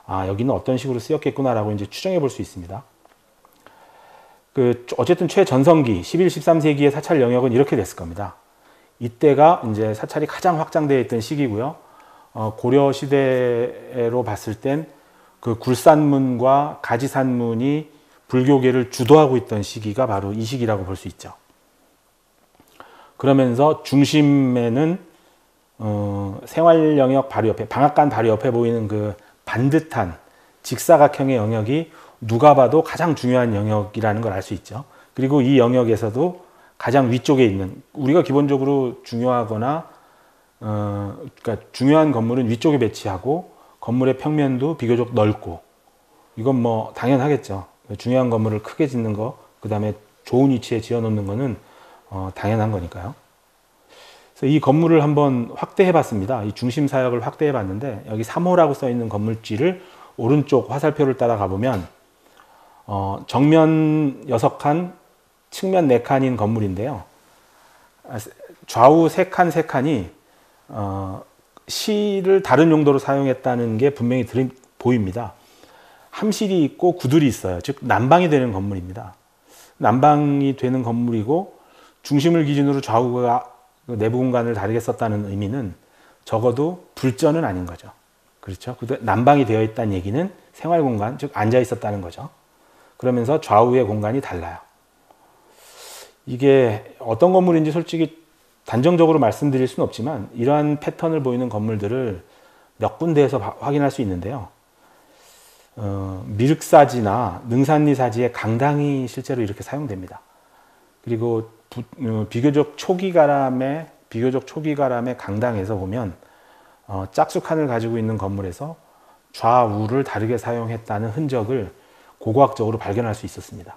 아, 여기는 어떤 식으로 쓰였겠구나라고 이제 추정해 볼 수 있습니다. 그 어쨌든 최전성기 11, 13세기의 사찰 영역은 이렇게 됐을 겁니다. 이때가 이제 사찰이 가장 확장되어 있던 시기고요. 고려 시대로 봤을 땐 그 굴산문과 가지산문이 불교계를 주도하고 있던 시기가 바로 이 시기라고 볼 수 있죠. 그러면서 중심에는 생활 영역 바로 옆에, 방앗간 바로 옆에 보이는 그 반듯한 직사각형의 영역이 누가 봐도 가장 중요한 영역이라는 걸 알 수 있죠. 그리고 이 영역에서도 가장 위쪽에 있는, 우리가 기본적으로 중요하거나 그러니까 중요한 건물은 위쪽에 배치하고 건물의 평면도 비교적 넓고, 이건 뭐 당연하겠죠. 중요한 건물을 크게 짓는 거, 그 다음에 좋은 위치에 지어 놓는 거는 당연한 거니까요. 그래서 이 건물을 한번 확대해 봤습니다. 이 중심 사역을 확대해 봤는데 여기 3호라고 써 있는 건물지를 오른쪽 화살표를 따라 가보면 정면 6칸, 측면 4칸인 건물인데요. 좌우 3칸, 3칸이 실을 다른 용도로 사용했다는 게 분명히 보입니다. 함실이 있고 구들이 있어요. 즉 난방이 되는 건물입니다. 난방이 되는 건물이고 중심을 기준으로 좌우가 내부 공간을 다르게 썼다는 의미는 적어도 불전은 아닌 거죠. 그렇죠? 난방이 되어 있다는 얘기는 생활 공간, 즉 앉아 있었다는 거죠. 그러면서 좌우의 공간이 달라요. 이게 어떤 건물인지 솔직히 단정적으로 말씀드릴 수는 없지만 이러한 패턴을 보이는 건물들을 몇 군데에서 확인할 수 있는데요. 미륵사지나 능산리사지의 강당이 실제로 이렇게 사용됩니다. 그리고 비교적 초기 가람의 강당에서 보면 짝수칸을 가지고 있는 건물에서 좌우를 다르게 사용했다는 흔적을 고고학적으로 발견할 수 있었습니다.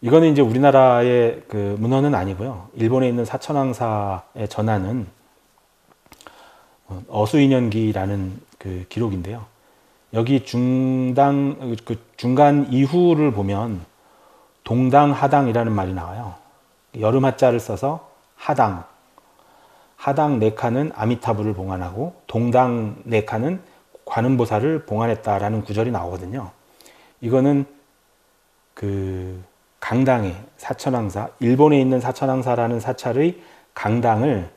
이거는 이제 우리나라의 그 문헌은 아니고요. 일본에 있는 사천왕사에 전하는 어수인연기라는 그 기록인데요. 여기 중간 이후를 보면 동당 하당이라는 말이 나와요. 여름 하자를 써서 하당 4칸은 아미타불을 봉안하고 동당 4칸은 관음보살을 봉안했다라는 구절이 나오거든요. 이거는 그 강당의 사천왕사, 일본에 있는 사천왕사라는 사찰의 강당을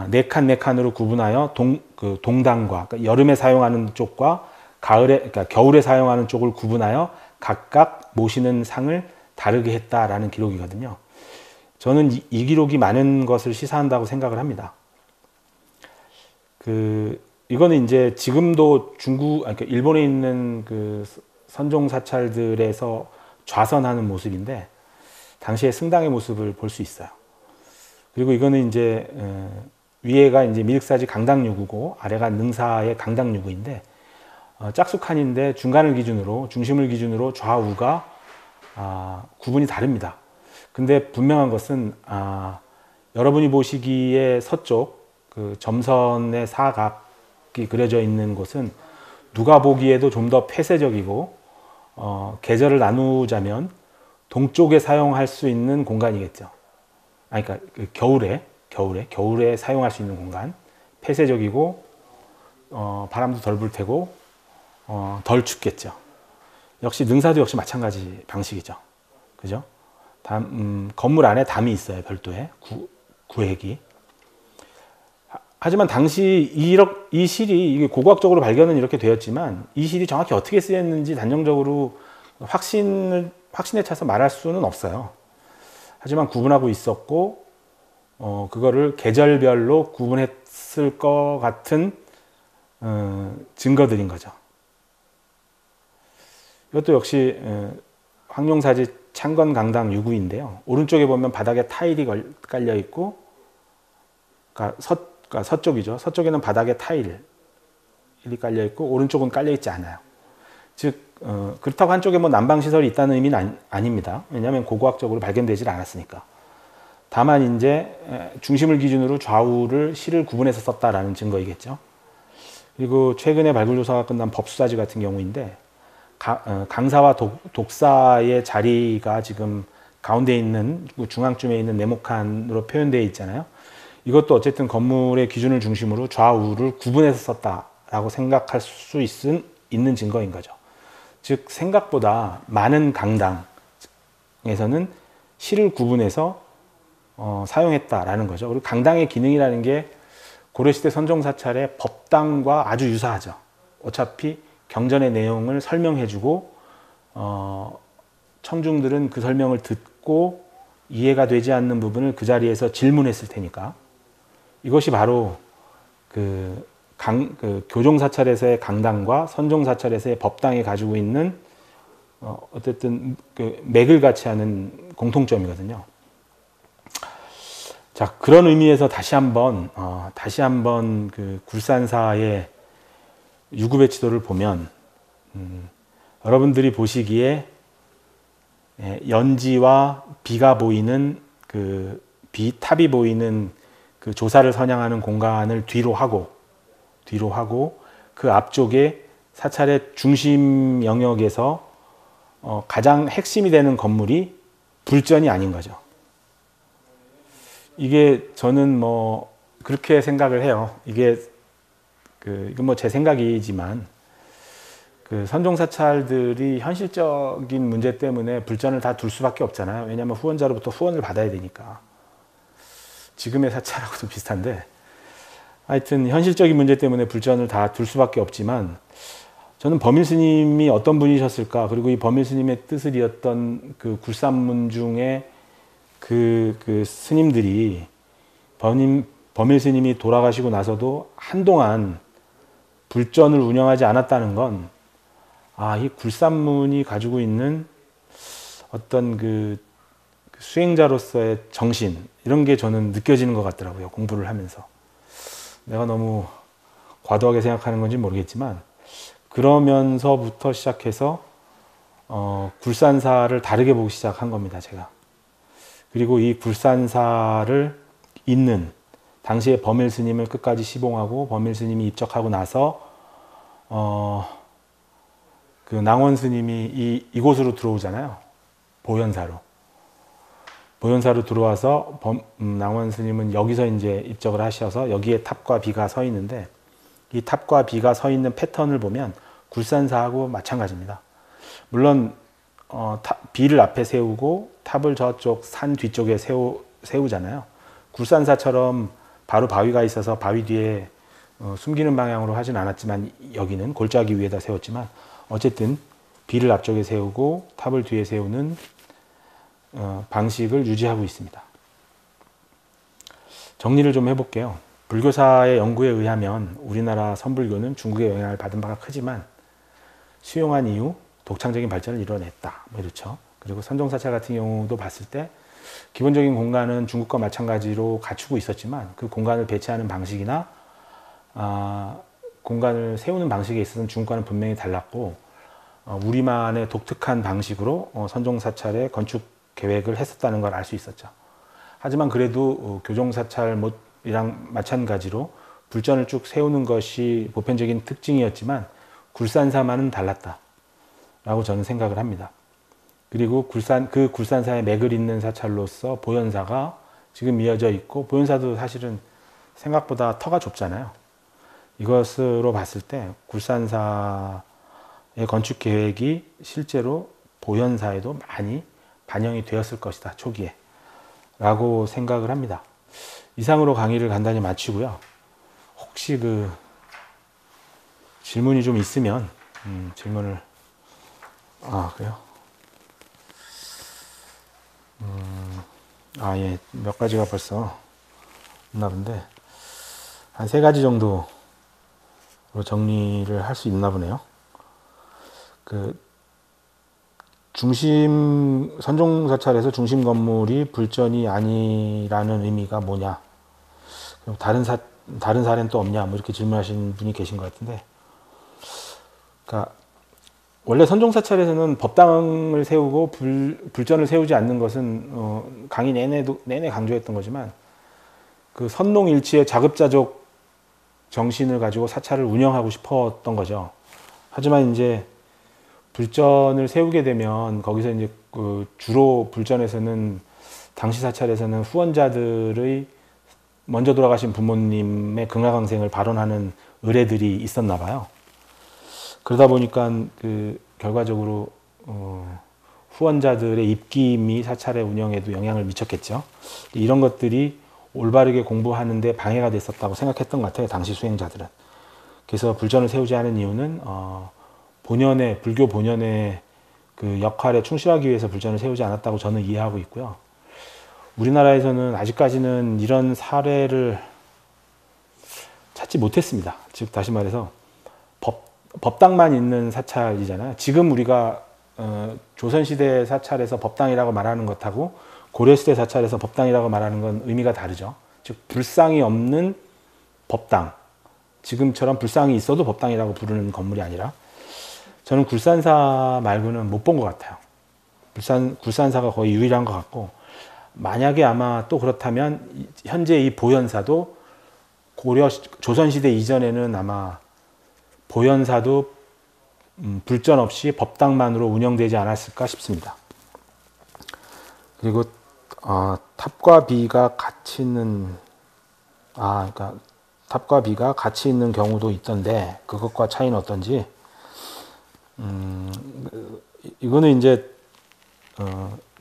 네 칸 네 칸으로 구분하여 동당과, 그러니까 여름에 사용하는 쪽과 그러니까 겨울에 사용하는 쪽을 구분하여 각각 모시는 상을 다르게 했다라는 기록이거든요. 저는 이 기록이 많은 것을 시사한다고 생각을 합니다. 이거는 이제 지금도 그러니까 일본에 있는 그 선종 사찰들에서 좌선하는 모습인데, 당시의 승당의 모습을 볼 수 있어요. 그리고 이거는 이제 위에가 이제 미륵사지 강당유구고 아래가 능사의 강당유구인데, 짝수칸인데 중간을 기준으로, 중심을 기준으로 좌우가 구분이 다릅니다. 근데 분명한 것은 여러분이 보시기에 서쪽 그 점선의 사각이 그려져 있는 곳은 누가 보기에도 좀 더 폐쇄적이고, 계절을 나누자면 동쪽에 사용할 수 있는 공간이겠죠. 그러니까 겨울에 사용할 수 있는 공간, 폐쇄적이고 바람도 덜 불 테고 덜 춥겠죠. 역시 능사도 역시 마찬가지 방식이죠. 그죠? 건물 안에 담이 있어요. 별도의 구획이. 하지만 당시 이 실이, 이게 고고학적으로 발견은 이렇게 되었지만 이 실이 정확히 어떻게 쓰였는지 단정적으로 확신에 차서 말할 수는 없어요. 하지만 구분하고 있었고, 그거를 계절별로 구분했을 것 같은 증거들인 거죠. 이것도 역시 황룡사지 창건강당 유구인데요. 오른쪽에 보면 바닥에 타일이 깔려 있고, 그러니까 서쪽이죠. 서쪽에는 바닥에 타일이 깔려 있고 오른쪽은 깔려 있지 않아요. 즉 그렇다고 한쪽에 뭐 난방시설이 있다는 의미는 아닙니다. 왜냐하면 고고학적으로 발견되질 않았으니까. 다만 이제 중심을 기준으로 좌우를 실을 구분해서 썼다라는 증거이겠죠. 그리고 최근에 발굴 조사가 끝난 법수사지 같은 경우인데, 강사와 독사의 자리가 지금 가운데 있는 중앙쯤에 있는 네모칸으로 표현되어 있잖아요. 이것도 어쨌든 건물의 기준을 중심으로 좌우를 구분해서 썼다라고 생각할 수 있는 증거인 거죠. 즉 생각보다 많은 강당에서는 실을 구분해서 사용했다라는 거죠. 그리고 강당의 기능이라는 게 고려시대 선종사찰의 법당과 아주 유사하죠. 어차피 경전의 내용을 설명해주고 청중들은 그 설명을 듣고 이해가 되지 않는 부분을 그 자리에서 질문했을 테니까, 이것이 바로 교종사찰에서의 강당과 선종사찰에서의 법당이 가지고 있는 어쨌든 맥을 같이 하는 공통점이거든요. 자, 그런 의미에서 다시 한번 그 굴산사의 유구배 지도를 보면 여러분들이 보시기에 연지와 비가 보이는 탑이 보이는 그 조사를 선양하는 공간을 뒤로 하고 그 앞쪽에 사찰의 중심 영역에서 가장 핵심이 되는 건물이 불전이 아닌 거죠. 이게 저는 뭐 그렇게 생각을 해요. 이건 뭐 제 생각이지만, 그 선종사찰들이 현실적인 문제 때문에 불전을 다 둘 수밖에 없잖아요. 왜냐하면 후원자로부터 후원을 받아야 되니까. 지금의 사찰하고도 비슷한데, 하여튼 현실적인 문제 때문에 불전을 다 둘 수밖에 없지만, 저는 범일 스님이 어떤 분이셨을까, 그리고 이 범일 스님의 뜻을 이었던 그 굴산문 중에 그 스님들이 범일 스님이 돌아가시고 나서도 한동안 불전을 운영하지 않았다는 건, 이 굴산문이 가지고 있는 어떤 그 수행자로서의 정신, 이런 게 저는 느껴지는 것 같더라고요. 공부를 하면서. 내가 너무 과도하게 생각하는 건지 모르겠지만, 그러면서부터 시작해서 굴산사를 다르게 보기 시작한 겁니다, 제가. 그리고 이 굴산사를 잇는 당시에 범일 스님을 끝까지 시봉하고 범일 스님이 입적하고 나서 그 낭원 스님이 이곳으로 들어오잖아요. 보현사로 들어와서 낭원 스님은 여기서 이제 입적을 하셔서 여기에 탑과 비가 서 있는데, 이 탑과 비가 서 있는 패턴을 보면 굴산사하고 마찬가지입니다. 물론 B를 앞에 세우고 탑을 저쪽 산 뒤쪽에 세우잖아요. 굴산사처럼 바로 바위가 있어서 바위 뒤에 숨기는 방향으로 하진 않았지만, 여기는 골짜기 위에다 세웠지만, 어쨌든 B를 앞쪽에 세우고 탑을 뒤에 세우는 방식을 유지하고 있습니다. 정리를 좀 해볼게요. 불교사의 연구에 의하면 우리나라 선불교는 중국의 영향을 받은 바가 크지만 수용한 이후 독창적인 발전을 이뤄냈다. 뭐 이렇죠. 그리고 선종사찰 같은 경우도 봤을 때 기본적인 공간은 중국과 마찬가지로 갖추고 있었지만 그 공간을 배치하는 방식이나 공간을 세우는 방식에 있어서는 중국과는 분명히 달랐고, 우리만의 독특한 방식으로 선종사찰의 건축 계획을 했었다는 걸 알 수 있었죠. 하지만 그래도 교종사찰이랑 마찬가지로 불전을 쭉 세우는 것이 보편적인 특징이었지만 굴산사만은 달랐다라고 저는 생각을 합니다. 그리고 그 굴산사의 맥을 잇는 사찰로서 보현사가 지금 이어져 있고, 보현사도 사실은 생각보다 터가 좁잖아요. 이것으로 봤을 때 굴산사의 건축 계획이 실제로 보현사에도 많이 반영이 되었을 것이다, 초기에 라고 생각을 합니다. 이상으로 강의를 간단히 마치고요. 혹시 질문이 좀 있으면 질문을. 그래요? 예, 몇 가지가 벌써 있나 본데 한 3가지 정도로 정리를 할 수 있나 보네요. 선종사찰에서 중심 건물이 불전이 아니라는 의미가 뭐냐? 그럼 다른 사례는 또 없냐? 뭐 이렇게 질문하시는 분이 계신 것 같은데, 그러니까 원래 선종사찰에서는 법당을 세우고 불전을 세우지 않는 것은 강의 내내 강조했던 거지만, 그 선농일치의 자급자족 정신을 가지고 사찰을 운영하고 싶었던 거죠. 하지만 이제 불전을 세우게 되면 거기서 이제 주로 불전에서는, 당시 사찰에서는 후원자들의 먼저 돌아가신 부모님의 극락왕생을 발언하는 의례들이 있었나 봐요. 그러다 보니까 결과적으로 후원자들의 입김이 사찰의 운영에도 영향을 미쳤겠죠. 이런 것들이 올바르게 공부하는데 방해가 됐었다고 생각했던 것 같아요, 당시 수행자들은. 그래서 불전을 세우지 않은 이유는 불교 본연의 그 역할에 충실하기 위해서 불전을 세우지 않았다고 저는 이해하고 있고요. 우리나라에서는 아직까지는 이런 사례를 찾지 못했습니다. 즉 다시 말해서 법당만 있는 사찰이잖아요. 지금 우리가 조선시대 사찰에서 법당이라고 말하는 것하고 고려시대 사찰에서 법당이라고 말하는 건 의미가 다르죠. 즉 불상이 없는 법당, 지금처럼 불상이 있어도 법당이라고 부르는 건물이 아니라, 저는 굴산사 말고는 못 본 것 같아요. 굴산사가 거의 유일한 것 같고, 만약에 아마 또 그렇다면 현재 이 보현사도 조선시대 이전에는 아마 보현사도 불전 없이 법당만으로 운영되지 않았을까 싶습니다. 그리고 탑과 비가 같이 있는 그러니까 탑과 비가 같이 있는 경우도 있던데 그것과 차이는 어떤지. 이거는 이제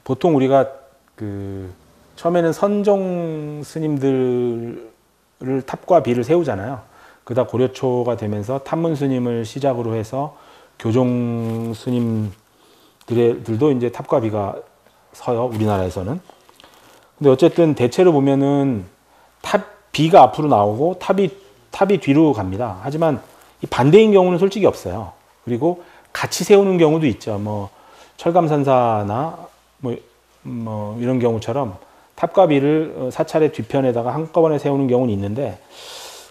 보통 우리가 처음에는 선종 스님들을 탑과 비를 세우잖아요. 그다 고려초가 되면서 탑문 스님을 시작으로 해서 교종 스님들도 이제 탑과 비가 서요, 우리나라에서는. 근데 어쨌든 대체로 보면은 비가 앞으로 나오고 탑이 뒤로 갑니다. 하지만 이 반대인 경우는 솔직히 없어요. 그리고 같이 세우는 경우도 있죠. 뭐 철감산사나 뭐 이런 경우처럼 탑과 비를 사찰의 뒤편에다가 한꺼번에 세우는 경우는 있는데,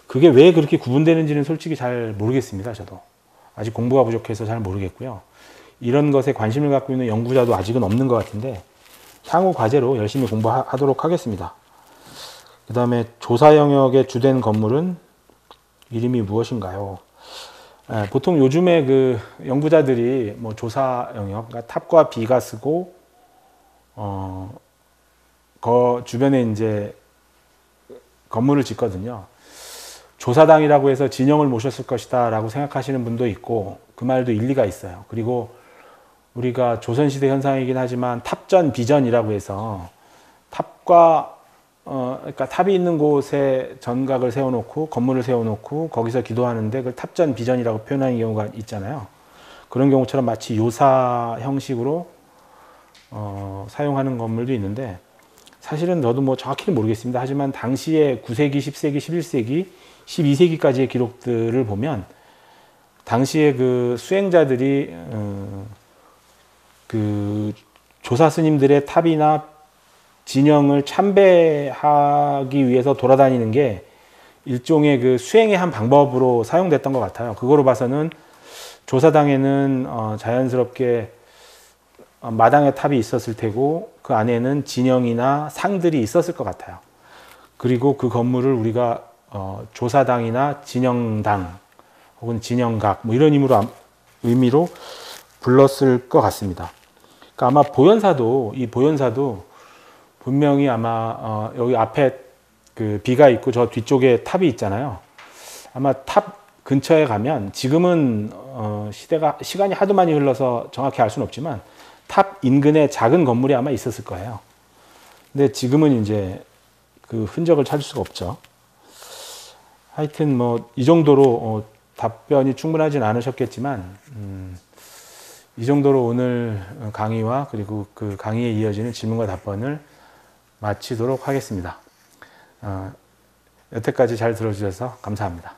그게 왜 그렇게 구분되는지는 솔직히 잘 모르겠습니다. 저도 아직 공부가 부족해서 잘 모르겠고요. 이런 것에 관심을 갖고 있는 연구자도 아직은 없는 것 같은데, 향후 과제로 열심히 공부하도록 하겠습니다. 그 다음에 조사 영역의 주된 건물은 이름이 무엇인가요? 보통 요즘에 그 연구자들이 뭐 조사 영역, 그러니까 탑과 비가 쓰고 그 주변에 이제 건물을 짓거든요. 조사당이라고 해서 진영을 모셨을 것이다 라고 생각하시는 분도 있고, 그 말도 일리가 있어요. 그리고 우리가 조선시대 현상이긴 하지만 탑전 비전이라고 해서 탑과 그러니까 탑이 있는 곳에 전각을 세워놓고 건물을 세워놓고 거기서 기도하는데 그걸 탑전 비전이라고 표현하는 경우가 있잖아요. 그런 경우처럼 마치 요사 형식으로 사용하는 건물도 있는데 사실은 저도 뭐 정확히는 모르겠습니다. 하지만 당시에 9세기, 10세기, 11세기, 12세기까지의 기록들을 보면 당시에 그 수행자들이 그 조사 스님들의 탑이나 진영을 참배하기 위해서 돌아다니는 게 일종의 그 수행의 한 방법으로 사용됐던 것 같아요. 그거로 봐서는 조사당에는 자연스럽게 마당에 탑이 있었을 테고 그 안에는 진영이나 상들이 있었을 것 같아요. 그리고 그 건물을 우리가 조사당이나 진영당 혹은 진영각 뭐 이런 의미로 불렀을 것 같습니다. 그러니까 아마 이 보현사도 분명히 아마 여기 앞에 그 비가 있고 저 뒤쪽에 탑이 있잖아요. 아마 탑 근처에 가면 지금은 시간이 하도 많이 흘러서 정확히 알 수는 없지만 탑 인근에 작은 건물이 아마 있었을 거예요. 근데 지금은 이제 그 흔적을 찾을 수가 없죠. 하여튼 뭐 이 정도로 답변이 충분하진 않으셨겠지만 이 정도로 오늘 강의와 그리고 그 강의에 이어지는 질문과 답변을 마치도록 하겠습니다. 여태까지 잘 들어주셔서 감사합니다.